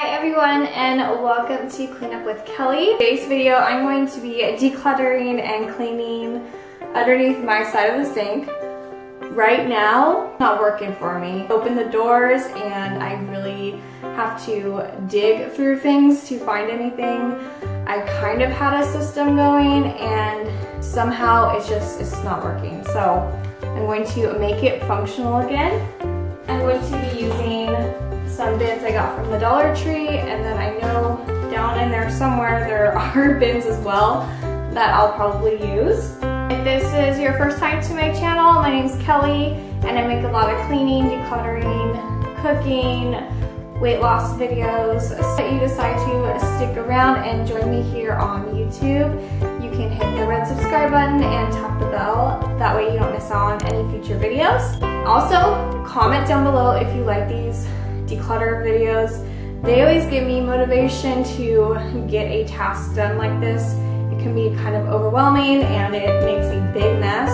Hi everyone and welcome to Clean Up with Kelly. Today's video I'm going to be decluttering and cleaning underneath my side of the sink. Right now, not working for me. Open the doors and I really have to dig through things to find anything. I kind of had a system going and somehow it's not working. So I'm going to make it functional again. I'm going to be using some bins I got from the Dollar Tree, and then I know down in there somewhere there are bins as well that I'll probably use. If this is your first time to my channel, my name's Kelly and I make a lot of cleaning, decluttering, cooking, weight loss videos. So if you decide to stick around and join me here on YouTube, you can hit the red subscribe button and tap the bell. That way you don't miss out on any future videos. Also, comment down below if you like these declutter videos. They always give me motivation to get a task done like this. It can be kind of overwhelming and it makes a big mess,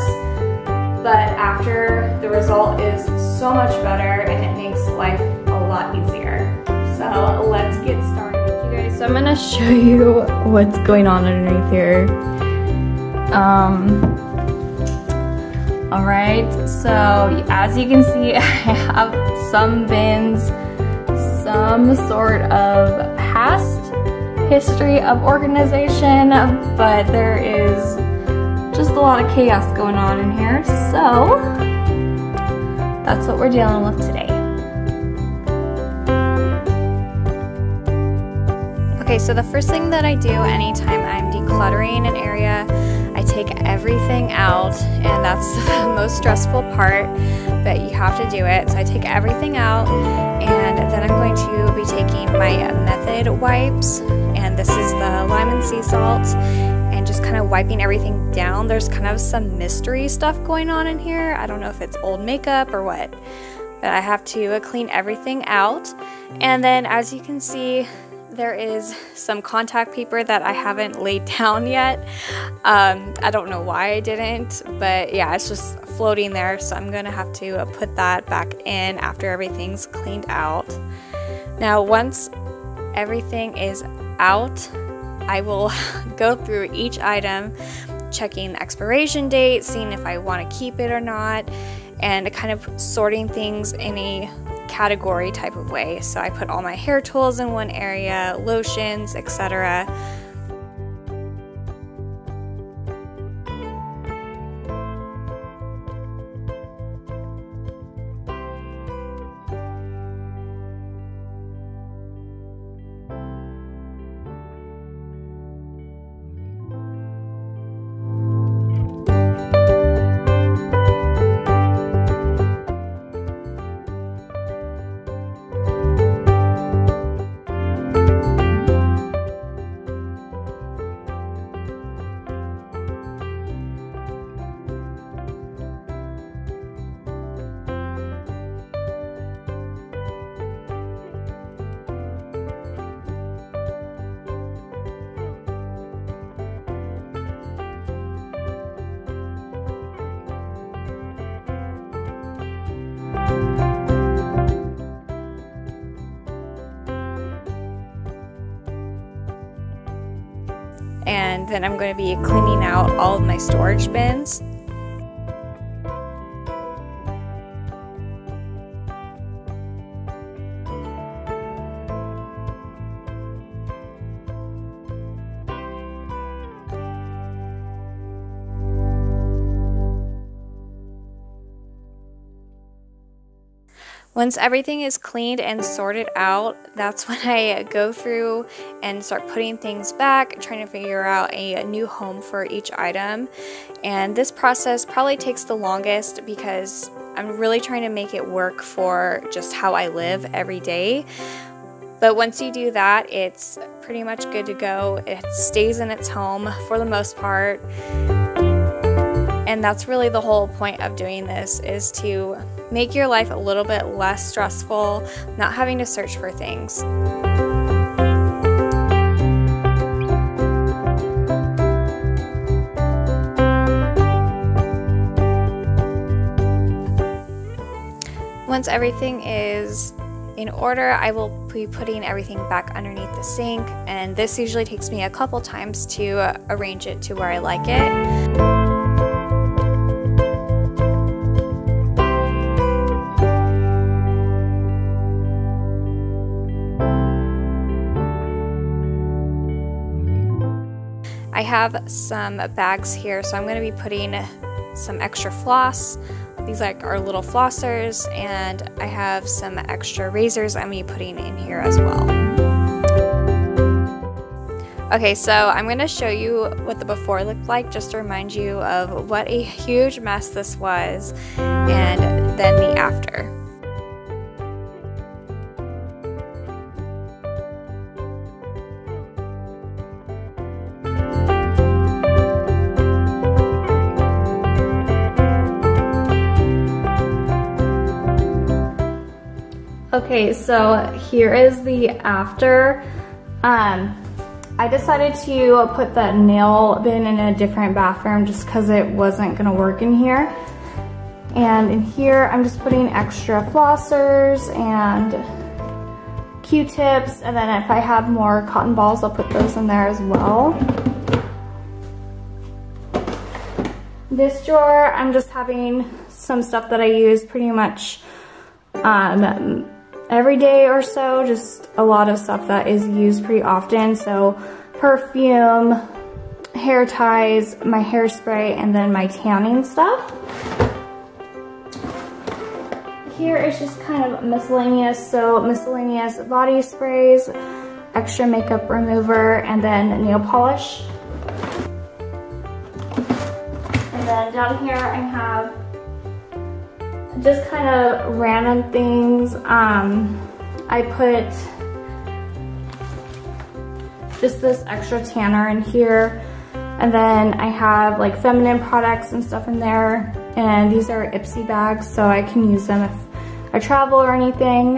but after the result is so much better and it makes life a lot easier. So let's get started. Okay, guys, so I'm gonna show you what's going on underneath here. Alright, so as you can see, I have some bins, some sort of past history of organization, but there is just a lot of chaos going on in here, so that's what we're dealing with today. Okay, so the first thing that I do anytime I'm decluttering an area, I take everything out, and that's the most stressful part, but you have to do it. So I take everything out, and then I'm going to be taking my method wipes, and this is the lime and sea salt, and just kind of wiping everything down. There's kind of some mystery stuff going on in here. I don't know if it's old makeup or what, but I have to clean everything out. And then as you can see, there is some contact paper that I haven't laid down yet. I don't know why I didn't, but yeah, it's just floating there, so I'm gonna have to put that back in after everything's cleaned out. Now, once everything is out, I will go through each item, checking the expiration date, seeing if I want to keep it or not, and kind of sorting things in a category type of way. So I put all my hair tools in one area, lotions, etc. And then I'm going to be cleaning out all of my storage bins. Once everything is cleaned and sorted out, that's when I go through and start putting things back, trying to figure out a new home for each item. And this process probably takes the longest because I'm really trying to make it work for just how I live every day. But once you do that, it's pretty much good to go. It stays in its home for the most part. And that's really the whole point of doing this, is to make your life a little bit less stressful, not having to search for things. Once everything is in order. I will be putting everything back underneath the sink, and this usually takes me a couple times to arrange it to where I like it. I have some bags here, so I'm going to be putting some extra floss. These are little flossers, and I have some extra razors I'm going to be putting in here as well. Okay, so I'm going to show you what the before looked like, just to remind you of what a huge mess this was, and then the after. Okay, so here is the after. I decided to put that nail bin in a different bathroom just because it wasn't gonna work in here. And in here, I'm just putting extra flossers and Q-tips, and then if I have more cotton balls, I'll put those in there as well. This drawer, I'm just having some stuff that I use pretty much every day or so, just a lot of stuff that is used pretty often. So perfume, hair ties, my hairspray, and then my tanning stuff. Here is just kind of miscellaneous, so miscellaneous body sprays, extra makeup remover, and then nail polish. And then down here I have just kind of random things. I put just this extra tanner in here, and then I have like feminine products and stuff in there, and these are Ipsy bags, so I can use them if I travel or anything.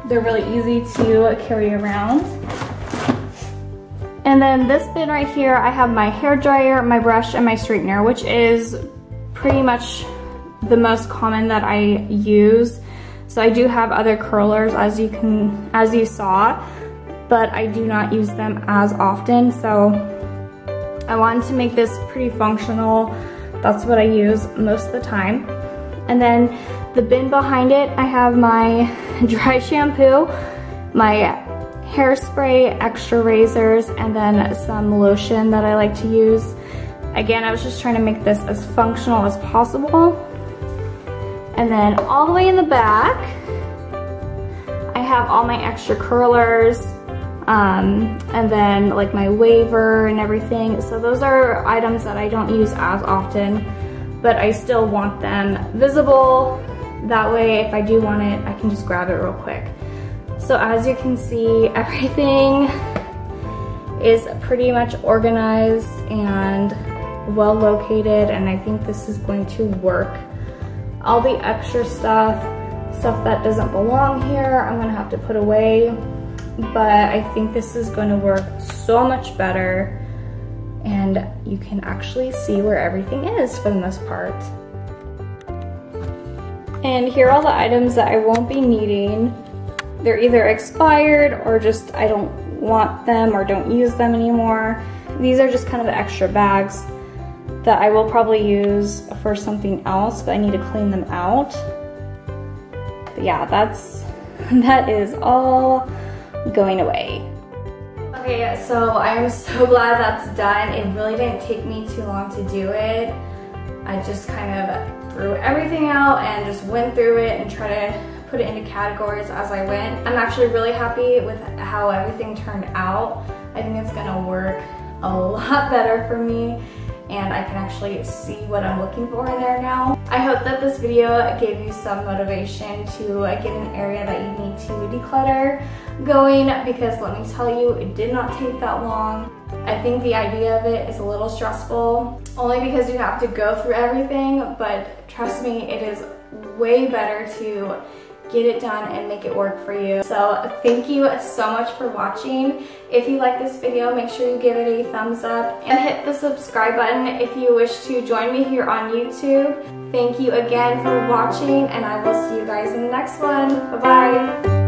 They're really easy to carry around. And then this bin right here, I have my hair dryer, my brush, and my straightener, which is pretty much the most common that I use. So I do have other curlers, as you saw, but I do not use them as often. So I wanted to make this pretty functional. That's what I use most of the time. And then the bin behind it, I have my dry shampoo, my hairspray, extra razors, and then some lotion that I like to use. Again, I was just trying to make this as functional as possible. And then all the way in the back, I have all my extra curlers, and then like my waver and everything. So those are items that I don't use as often, but I still want them visible. That way, if I do want it, I can just grab it real quick. So as you can see, everything is pretty much organized and well located, and I think this is going to work. All the extra stuff that doesn't belong here, I'm gonna have to put away, but I think this is gonna work so much better, and you can actually see where everything is for the most part. And here are all the items that I won't be needing. They're either expired or just I don't want them or don't use them anymore. These are just kind of extra bags that I will probably use for something else, but I need to clean them out. But yeah, that is all going away. Okay, so I'm so glad that's done. It really didn't take me too long to do it. I just kind of threw everything out and just went through it and tried to put it into categories as I went. I'm actually really happy with how everything turned out. I think it's gonna work a lot better for me, and I can actually see what I'm looking for in there now. I hope that this video gave you some motivation to get an area that you need to declutter going, because let me tell you, it did not take that long. I think the idea of it is a little stressful, only because you have to go through everything, but trust me, it is way better to get it done and make it work for you. So thank you so much for watching. If you like this video, make sure you give it a thumbs up and hit the subscribe button if you wish to join me here on YouTube. Thank you again for watching, and I will see you guys in the next one. Bye-bye.